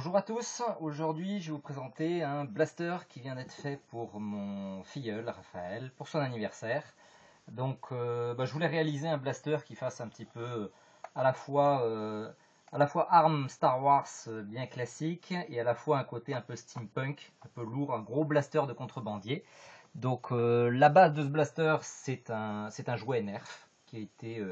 Bonjour à tous, aujourd'hui je vais vous présenter un blaster qui vient d'être fait pour mon filleul Raphaël pour son anniversaire. Donc je voulais réaliser un blaster qui fasse un petit peu à la fois, arme Star Wars bien classique et à la fois un côté un peu steampunk, un peu lourd, un gros blaster de contrebandier. Donc la base de ce blaster c'est un jouet Nerf qui a été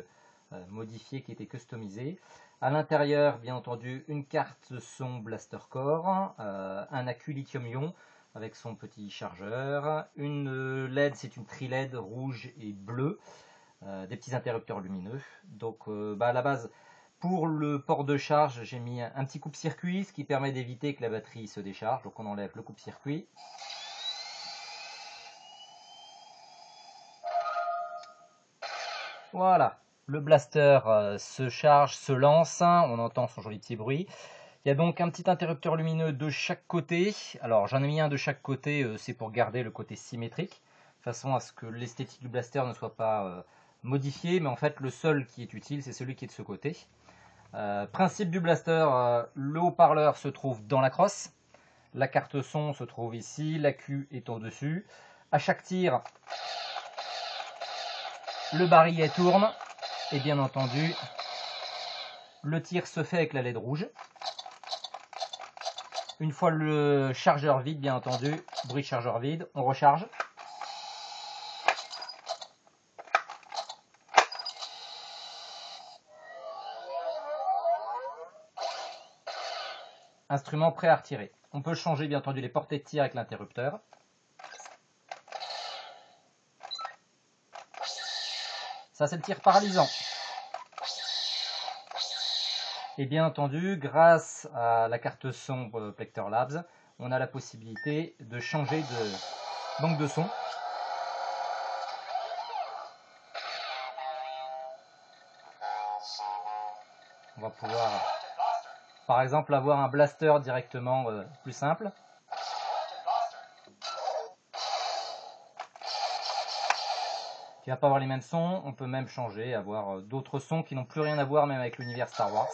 modifié, qui a été customisé. À l'intérieur, bien entendu, une carte son Blaster Core, un accu lithium-ion avec son petit chargeur, une LED, c'est une tri-LED rouge et bleue, des petits interrupteurs lumineux. Donc à la base, pour le port de charge, j'ai mis un petit coupe-circuit, ce qui permet d'éviter que la batterie se décharge. Donc on enlève le coupe-circuit. Voilà, le blaster se charge, se lance, on entend son joli petit bruit. Il y a donc un petit interrupteur lumineux de chaque côté. Alors j'en ai mis un de chaque côté, c'est pour garder le côté symétrique, de façon à ce que l'esthétique du blaster ne soit pas modifiée, mais en fait le seul qui est utile, c'est celui qui est de ce côté. Principe du blaster, le haut-parleur se trouve dans la crosse, la carte son se trouve ici, l'accu est au-dessus. À chaque tir, le barillet tourne, et bien entendu, le tir se fait avec la LED rouge. Une fois le chargeur vide, bien entendu, bruit de chargeur vide, on recharge. Instrument prêt à retirer. On peut changer, bien entendu, les portées de tir avec l'interrupteur. Ça, c'est le tir paralysant. Et bien entendu, grâce à la carte son Plector Labs, on a la possibilité de changer de banque de son. On va pouvoir, par exemple, avoir un blaster directement plus simple. Qui va pas avoir les mêmes sons, on peut même changer, avoir d'autres sons qui n'ont plus rien à voir même avec l'univers Star Wars.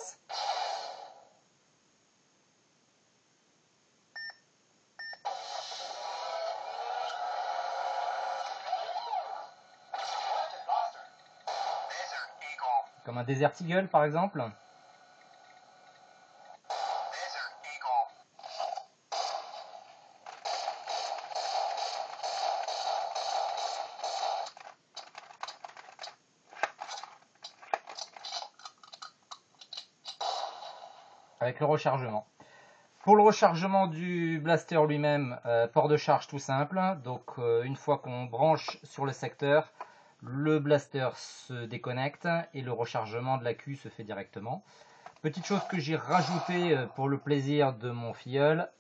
Comme un Desert Eagle par exemple. Avec le rechargement. Pour le rechargement du blaster lui-même, port de charge tout simple. Donc une fois qu'on branche sur le secteur, le blaster se déconnecte et le rechargement de l'accu se fait directement. Petite chose que j'ai rajouté pour le plaisir de mon filleul,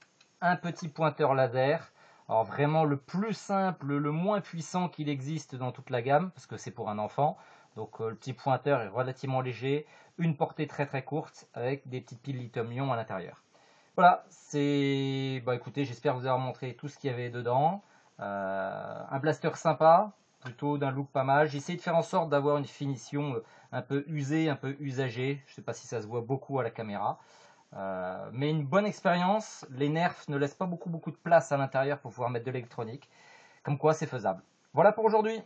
un petit pointeur laser. Alors vraiment le plus simple, le moins puissant qu'il existe dans toute la gamme, parce que c'est pour un enfant. Donc le petit pointeur est relativement léger, une portée très très courte avec des petites piles lithium-ion à l'intérieur. Voilà, c'est... écoutez, j'espère vous avoir montré tout ce qu'il y avait dedans. Un blaster sympa, plutôt d'un look pas mal. J'ai essayé de faire en sorte d'avoir une finition un peu usée, un peu usagée. Je ne sais pas si ça se voit beaucoup à la caméra. Mais une bonne expérience. Les Nerfs ne laissent pas beaucoup de place à l'intérieur pour pouvoir mettre de l'électronique. Comme quoi, c'est faisable. Voilà pour aujourd'hui.